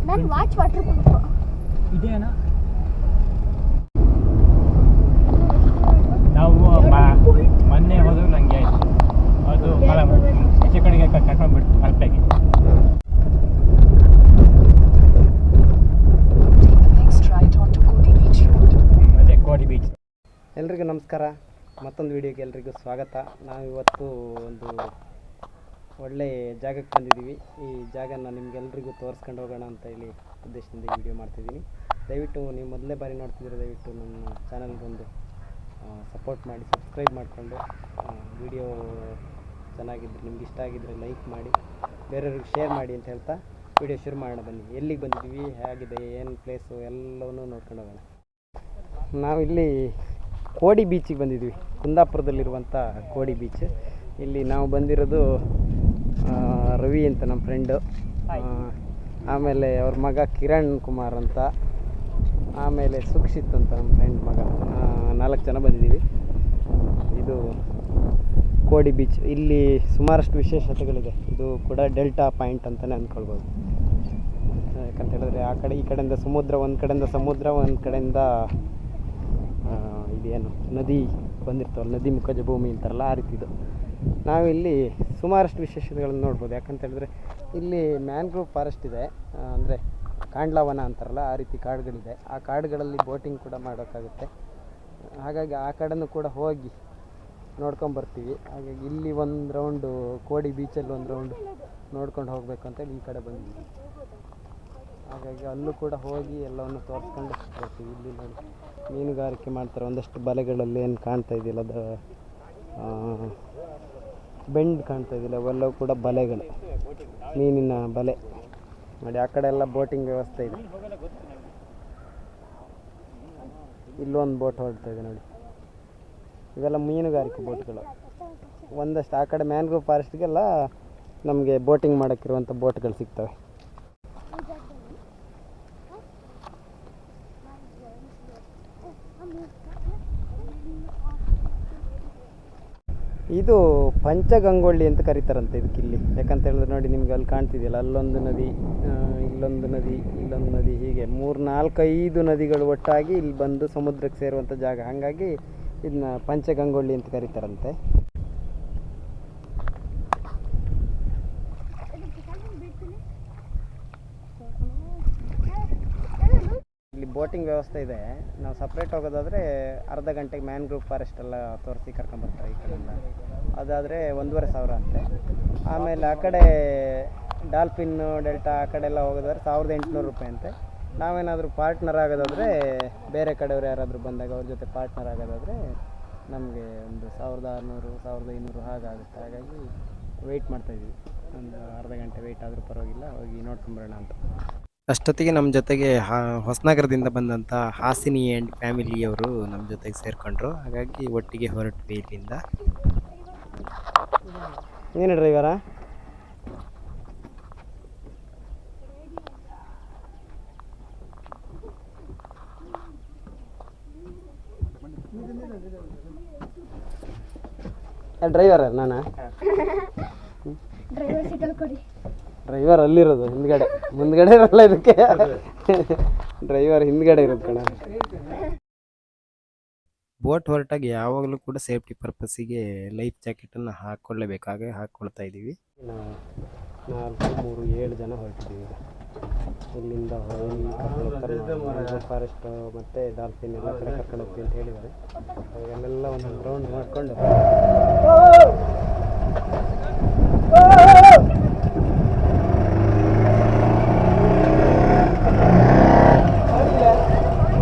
ನಾನು watch water ಇದೇನಾ ನಾವು ಮೊನ್ನೆ ಹೋದಾಗ ನನಗೆ ಆಯಿತು ಅದು ಈಚೆ ಕಡೆಗೆ ಕರ್ಕೊಂಡು ಬಿಟ್ಟು ಕರೆಕ್ಟಾಗಿ ಅದೇ ಕೋಡಿ ಬೀಚ್. ಎಲ್ರಿಗೂ ನಮಸ್ಕಾರ, ಮತ್ತೊಂದು ವಿಡಿಯೋಗೆ ಎಲ್ರಿಗೂ ಸ್ವಾಗತ. ನಾವಿವತ್ತು ಒಂದು ಒಳ್ಳೆ ಜಾಗಕ್ಕೆ ಬಂದಿದ್ದೀವಿ. ಈ ಜಾಗನ ನಿಮ್ಗೆಲ್ರಿಗೂ ತೋರಿಸ್ಕೊಂಡು ಹೋಗೋಣ ಅಂತ ಹೇಳಿ ಉದ್ದೇಶದಿಂದ ಈ ವಿಡಿಯೋ ಮಾಡ್ತಿದ್ದೀನಿ. ದಯವಿಟ್ಟು ನೀವು ಮೊದಲೇ ಬಾರಿ ನೋಡ್ತಿದ್ದೀರ, ದಯವಿಟ್ಟು ನನ್ನ ಚಾನಲ್ಗೊಂದು ಸಪೋರ್ಟ್ ಮಾಡಿ, ಸಬ್ಸ್ಕ್ರೈಬ್ ಮಾಡಿಕೊಂಡು ವಿಡಿಯೋ ಚೆನ್ನಾಗಿದ್ದರೆ, ನಿಮ್ಗೆ ಇಷ್ಟ ಆಗಿದ್ದರೆ ಲೈಕ್ ಮಾಡಿ, ಬೇರೆಯವ್ರಿಗೆ ಶೇರ್ ಮಾಡಿ ಅಂತ ಹೇಳ್ತಾ ವಿಡಿಯೋ ಶುರು ಮಾಡೋಣ. ಬನ್ನಿ, ಎಲ್ಲಿಗೆ ಬಂದಿದ್ದೀವಿ, ಹೇಗಿದೆ, ಏನು ಪ್ಲೇಸು ಎಲ್ಲವನ್ನೂ ನೋಡ್ಕೊಂಡು ಹೋಗೋಣ. ನಾವಿಲ್ಲಿ ಕೋಡಿ ಬೀಚಿಗೆ ಬಂದಿದ್ವಿ, ಕುಂದಾಪುರದಲ್ಲಿರುವಂಥ ಕೋಡಿ ಬೀಚ್. ಇಲ್ಲಿ ನಾವು ಬಂದಿರೋದು ರವಿ ಅಂತ ನಮ್ಮ ಫ್ರೆಂಡು, ಆಮೇಲೆ ಅವ್ರ ಮಗ ಕಿರಣ್ ಕುಮಾರ್ ಅಂತ, ಆಮೇಲೆ ಸುಕ್ಷಿತ್ ಅಂತ ನಮ್ಮ ಫ್ರೆಂಡ್ ಮಗ, 4 ಜನ ಬಂದಿದ್ದೀವಿ. ಇದು ಕೋಡಿ ಬೀಚ್. ಇಲ್ಲಿ ಸುಮಾರಷ್ಟು ವಿಶೇಷತೆಗಳಿದೆ. ಇದು ಕೂಡ ಡೆಲ್ಟಾ ಪಾಯಿಂಟ್ ಅಂತಲೇ ಅಂದ್ಕೊಳ್ಬೋದು. ಯಾಕಂತ ಹೇಳಿದ್ರೆ ಆ ಕಡೆ ಈ ಕಡೆಯಿಂದ ಸಮುದ್ರ, ಒಂದು ಕಡೆಯಿಂದ ಸಮುದ್ರ, ಒಂದು ಕಡೆಯಿಂದ ಇದೇನು ನದಿ ಬಂದಿರ್ತಾವಲ್ಲ, ನದಿ ಮುಖಜ ಭೂಮಿ ಅಂತಾರಲ್ಲ, ಆ ರೀತಿದು. ನಾವಿಲ್ಲಿ ಸುಮಾರಷ್ಟು ವಿಶೇಷತೆಗಳನ್ನು ನೋಡ್ಬೋದು. ಯಾಕಂತ ಹೇಳಿದ್ರೆ ಇಲ್ಲಿ ಮ್ಯಾಂಗ್ರೋವ್ ಫಾರೆಸ್ಟ್ ಇದೆ, ಅಂದರೆ ಕಾಂಡ್ಲಾವನ ಅಂತಾರಲ್ಲ, ಆ ರೀತಿ ಕಾಡುಗಳಿದೆ. ಆ ಕಾಡುಗಳಲ್ಲಿ ಬೋಟಿಂಗ್ ಕೂಡ ಮಾಡೋಕ್ಕಾಗುತ್ತೆ. ಹಾಗಾಗಿ ಆ ಕಡೆನೂ ಕೂಡ ಹೋಗಿ ನೋಡ್ಕೊಂಬರ್ತೀವಿ. ಹಾಗಾಗಿ ಇಲ್ಲಿ ಒಂದು ರೌಂಡು, ಕೋಡಿ ಬೀಚಲ್ಲಿ ಒಂದು ರೌಂಡ್ ನೋಡ್ಕೊಂಡು ಹೋಗಬೇಕು ಅಂತೇಳಿ ಈ ಕಡೆ ಬಂದಿದ್ವಿ. ಹಾಗಾಗಿ ಅಲ್ಲೂ ಕೂಡ ಹೋಗಿ ಎಲ್ಲವನ್ನು ತೋರಿಸ್ಕೊಂಡು ಬರ್ತೀವಿ. ಇಲ್ಲಿ ನೋಡಿ ಮೀನುಗಾರಿಕೆ ಮಾಡ್ತಾರೆ. ಒಂದಷ್ಟು ಬಲೆಗಳಲ್ಲಿ ಏನು ಕಾಣ್ತಾ ಇದೆಯಲ್ಲ, ಅದು ಬೆಂಡ್ ಕಾಣ್ತಾ ಇದೆಯಲ್ಲ, ಅವೆಲ್ಲವೂ ಕೂಡ ಬಲೆಗಳು, ಮೀನಿನ ಬಲೆ ನೋಡಿ. ಆ ಕಡೆ ಎಲ್ಲ ಬೋಟಿಂಗ್ ವ್ಯವಸ್ಥೆ ಇದೆ. ಇಲ್ಲೊಂದು ಬೋಟ್ ಹೊರಡ್ತಾ ಇದೆ ನೋಡಿ. ಇವೆಲ್ಲ ಮೀನುಗಾರಿಕೆ ಬೋಟ್ಗಳು. ಒಂದಷ್ಟು ಆ ಕಡೆ ಮ್ಯಾಂಗ್ರೋವ್ ಫಾರೆಸ್ಟ್ಗೆಲ್ಲ ನಮಗೆ ಬೋಟಿಂಗ್ ಮಾಡೋಕ್ಕಿರುವಂಥ ಬೋಟ್ಗಳು ಸಿಗ್ತವೆ. ಇದು ಪಂಚಗಂಗೊಳ್ಳಿ ಅಂತ ಕರೀತಾರಂತೆ ಇದಕ್ಕಿಲ್ಲಿ. ಯಾಕಂತ ಹೇಳಿದ್ರೆ ನೋಡಿ, ನಿಮ್ಗೆ ಅಲ್ಲಿ ಕಾಣ್ತಿದೆಯಲ್ಲ, ಅಲ್ಲೊಂದು ನದಿ, ಇಲ್ಲೊಂದು ನದಿ, ಇಲ್ಲೊಂದು ನದಿ, ಹೀಗೆ 3, 4, 5 ನದಿಗಳು ಒಟ್ಟಾಗಿ ಇಲ್ಲಿ ಬಂದು ಸಮುದ್ರಕ್ಕೆ ಸೇರುವಂಥ ಜಾಗ. ಹಾಗಾಗಿ ಇದನ್ನ ಪಂಚಗಂಗೊಳ್ಳಿ ಅಂತ ಕರೀತಾರಂತೆ. ಇಲ್ಲಿ ಬೋಟಿಂಗ್ ವ್ಯವಸ್ಥೆ ಇದೆ. ನಾವು ಸಪ್ರೇಟ್ ಹೋಗೋದಾದರೆ ಅರ್ಧ ಗಂಟೆಗೆ ಮ್ಯಾಂಗ್ರೋವ್ ಫಾರೆಸ್ಟ್ ಎಲ್ಲ ತೋರಿಸಿ ಕರ್ಕೊಂಬರ್ತಾರೆ ಈ ಕಡೆಯಿಂದ. ಅದಾದರೆ 1,500 ಅಂತೆ. ಆಮೇಲೆ ಆ ಕಡೆ ಡಾಲ್ಫಿನ್ನು, ಡೆಲ್ಟಾ ಆ ಕಡೆ ಎಲ್ಲ ಹೋಗೋದಾದ್ರೆ 1,800 ರೂಪಾಯಿ ಅಂತೆ. ನಾವೇನಾದರೂ ಪಾರ್ಟ್ನರ್ ಆಗೋದಾದರೆ, ಬೇರೆ ಕಡೆಯವ್ರು ಯಾರಾದರೂ ಬಂದಾಗ ಅವ್ರ ಜೊತೆ ಪಾರ್ಟ್ನರ್ ಆಗೋದಾದರೆ ನಮಗೆ ಒಂದು 1,600, 1,500 ಹಾಗಾಗುತ್ತೆ. ಹಾಗಾಗಿ ವೆಯ್ಟ್ ಮಾಡ್ತಾಯಿದ್ವಿ. ಒಂದು ಅರ್ಧ ಗಂಟೆ ವೆಯ್ಟ್ ಆದರೂ ಪರವಾಗಿಲ್ಲ, ಹೋಗಿ ನೋಡ್ಕೊಂಬರೋಣ ಅಂತ. ಅಷ್ಟೊತ್ತಿಗೆ ನಮ್ಮ ಜೊತೆಗೆ ಹೊಸನಗರದಿಂದ ಬಂದಂಥ ಹಾಸಿನಿ ಆ್ಯಂಡ್ ಫ್ಯಾಮಿಲಿಯವರು ನಮ್ಮ ಜೊತೆಗೆ ಸೇರಿಕೊಂಡ್ರು. ಹಾಗಾಗಿ ಒಟ್ಟಿಗೆ ಹೊರಟ್ವಿ ಇಲ್ಲಿಂದ. ಏನು ಡ್ರೈವರಾ? ಡ್ರೈವರ್ ನಾನು ಡ್ರೈವರ್ ಅಲ್ಲಿರೋದು ಮುಂದ್ಗಡೆ ಇರಲ್ಲ ಇದಕ್ಕೆ. ಡ್ರೈವರ್ ಹಿಂದ್ಗಡೆ ಇರೋದು ಕಣ. ಬೋಟ್ ಹೊರಟಾಗ ಯಾವಾಗಲೂ ಕೂಡ ಸೇಫ್ಟಿ ಪರ್ಪಸ್ಸಿಗೆ ಲೈಫ್ ಜಾಕೆಟನ್ನು ಹಾಕ್ಕೊಳ್ಳೇಬೇಕು. ಹಾಗೆ ಹಾಕ್ಕೊಳ್ತಾ ಇದ್ದೀವಿ. 4, 3, 7 ಜನ ಹೊರಟಿದ್ದೀವಿ. ಇಲ್ಲಿಂದ ಫಾರೆಸ್ಟ್ ಮತ್ತು ಡಾಲ್ಫಿನ್ ಎಲ್ಲ ಕಡೆ ಕರ್ಕೊಂಡು ಹೋಗ್ತೀವಿ ಅಂತ ಹೇಳಿದ್ದಾರೆ. ಅಲ್ಲೆಲ್ಲ ಒಂದೊಂದು ರೌಂಡ್ ಮಾಡಿಕೊಂಡು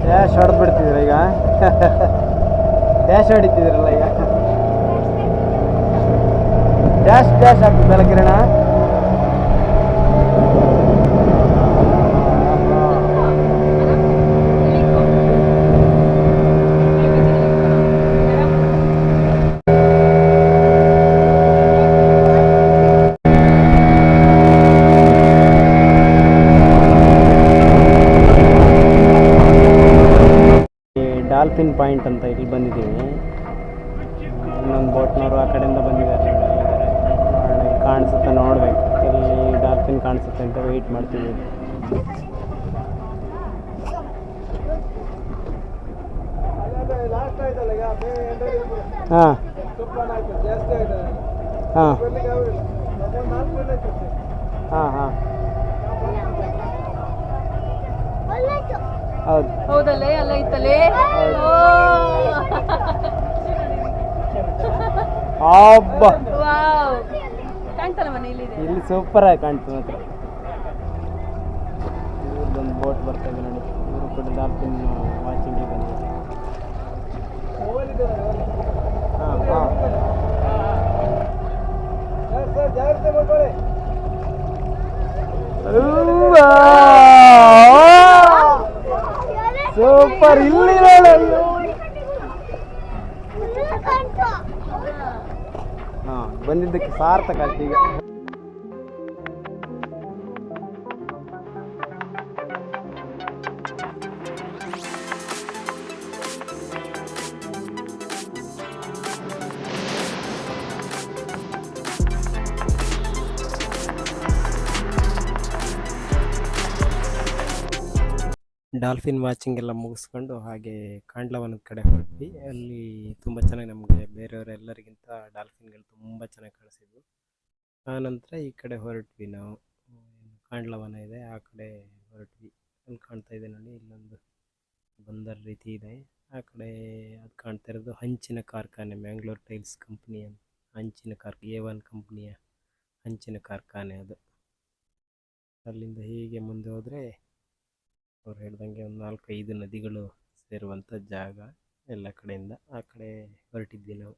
ಡ್ಯಾಶ್ ಹೊಡೆದು ಬಿಡ್ತಿದ್ದೀರ ಈಗ. ಡ್ಯಾಶ್ ಹೊಡಿತಿದ್ದೀರಲ್ಲ ಈಗ. ಡ್ಯಾಶ್ ಆಗ್ತದಲ್ಲ ಕಿರಣ? ಡಾಲ್ಫಿನ್ ಪಾಯಿಂಟ್ ಅಂತ ಇಲ್ಲಿ ಬಂದಿದ್ದೀವಿ. ಇನ್ನೊಂದು ಬೋಟ್ನವರು ಆ ಕಡೆಯಿಂದ ಬಂದಿದ್ದಾರೆ. ಕಾಣಿಸುತ್ತೆ, ನೋಡ್ಬೇಕು ಎಲ್ಲಿ ಡಾಲ್ಫಿನ್ ಕಾಣಿಸುತ್ತೆ ಅಂತ ವೆಯ್ಟ್ ಮಾಡ್ತೀವಿ. ಹಾಂ ಹಾಂ ಹಾಂ ಹಾಂ ಹೌದು ಹೌದಲ್ಲೇ ಅಲ್ಲ ಇತ್ತಲೇ ಹಬ್ಬ ವಾವ್ ಕಾಣ್ತಲ್ಲ ಮನೆ ಇಲ್ಲಿದೆ ಇಲ್ಲಿ ಸೂಪರ್ ಆಗಿ ಕಾಣ್ತದೆ ಮಾತ್ರ. ಇವ್ರದ್ದೊಂದು ಬೋಟ್ ಬರ್ತಾ ಇದೆ ನೋಡಿ, ಇವರು ಕೂಡ ಡಾಲ್ಫಿನ್ ವಾಚಿಂಗಿಗೆ ಬಂದಿದೆ. ಹಾಂ ಹಾಂ ಸೂಪರ್. ಇಲ್ಲಿ ಹಾಂ ಬಂದಿದ್ದಕ್ಕೆ ಸಾರ್ಥಕ ಆಯ್ತು ಈಗ. ಡಾಲ್ಫಿನ್ ವಾಚಿಂಗ್ ಎಲ್ಲ ಮುಗಿಸ್ಕೊಂಡು ಹಾಗೆ ಕಾಂಡ್ಲವನದ ಕಡೆ ಹೊರಟ್ವಿ. ಅಲ್ಲಿ ತುಂಬ ಚೆನ್ನಾಗಿ ನಮಗೆ ಬೇರೆಯವರೆಲ್ಲರಿಗಿಂತ ಡಾಲ್ಫಿನ್ಗಳು ತುಂಬ ಚೆನ್ನಾಗಿ ಕಾಣಿಸಿದ್ವು. ಆನಂತರ ಈ ಕಡೆ ಹೊರಟ್ವಿ ನಾವು. ಕಾಂಡ್ಲವನ ಇದೆ ಆ ಕಡೆ ಹೊರಟ್ವಿ. ಅಲ್ಲಿ ಕಾಣ್ತಾ ಇದೆ ನೋಡಿ, ಇಲ್ಲೊಂದು ಬಂದರ್ ರೀತಿ ಇದೆ. ಆ ಕಡೆ ಅದು ಕಾಣ್ತಾ ಇರೋದು ಹಂಚಿನ ಕಾರ್ಖಾನೆ, ಮ್ಯಾಂಗ್ಳೂರ್ ಟೈಲ್ಸ್ ಕಂಪ್ನಿಯ ಹಂಚಿನ A1 ಕಂಪ್ನಿಯ ಹಂಚಿನ ಕಾರ್ಖಾನೆ ಅದು. ಅಲ್ಲಿಂದ ಹೀಗೆ ಮುಂದೆ ಹೋದರೆ ಅವ್ರು ಹೇಳ್ದಂಗೆ ಒಂದು 4-5 ನದಿಗಳು ಸೇರುವಂಥ ಜಾಗ. ಎಲ್ಲ ಕಡೆಯಿಂದ ಆ ಕಡೆ ಹೊರಟಿದ್ವಿ ನಾವು.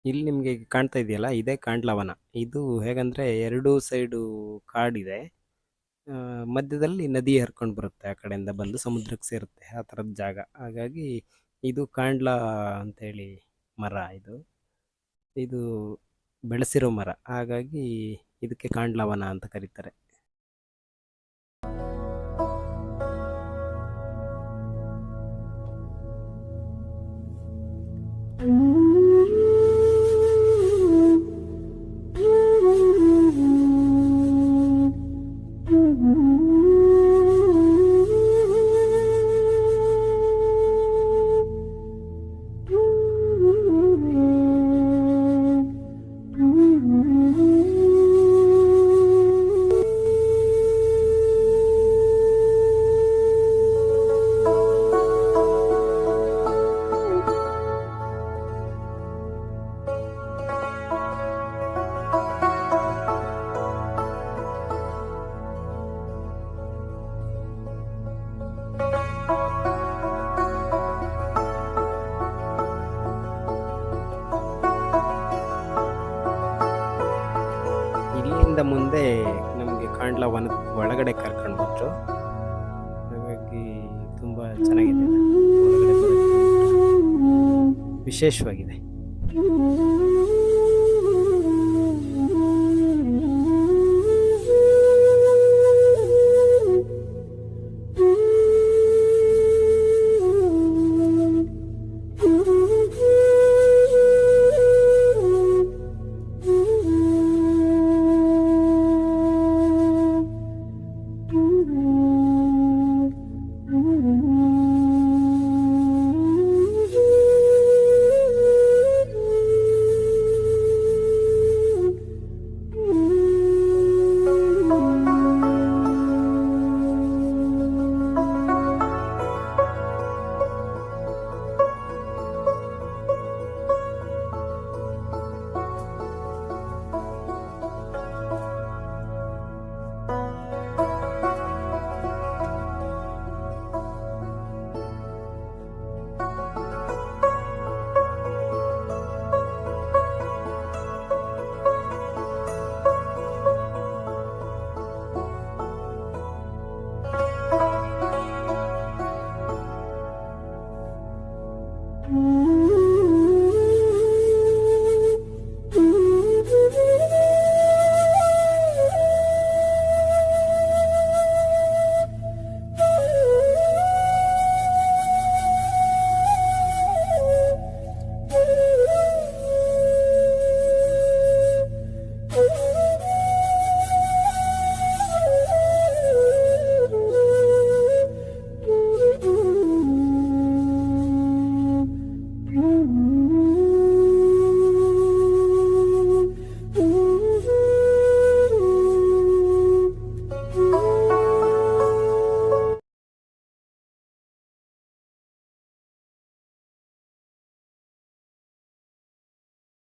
ಇಲ್ಲಿ ನಿಮಗೆ ಕಾಣ್ತಾ ಇದೆಯಲ್ಲ, ಇದೇ ಕಾಂಡ್ಲವನ. ಇದು ಹೇಗಂದರೆ 2 ಸೈಡು ಕಾಡಿದೆ, ಮಧ್ಯದಲ್ಲಿ ನದಿ ಹರ್ಕೊಂಡು ಬರುತ್ತೆ, ಆ ಕಡೆಯಿಂದ ಬಂದು ಸಮುದ್ರಕ್ಕೆ ಸೇರುತ್ತೆ, ಆ ಥರದ ಜಾಗ. ಹಾಗಾಗಿ ಇದು ಕಾಂಡ್ಲ ಅಂತೇಳಿ ಮರ. ಇದು ಬೆಳೆಸಿರೋ ಮರ, ಹಾಗಾಗಿ ಇದಕ್ಕೆ ಕಾಂಡ್ಲವನ ಅಂತ ಕರೀತಾರೆ. ಇಲ್ಲಿಂದ ಮುಂದೆ ನಮಗೆ ಕಾಂಡ್ಲವನದ ಒಳಗಡೆ ಕರ್ಕೊಂಡು ಬಂದರು. ಹಾಗಾಗಿ ತುಂಬ ಚೆನ್ನಾಗಿದೆ, ಒಳಗಡೆ ವಿಶೇಷವಾಗಿದೆ.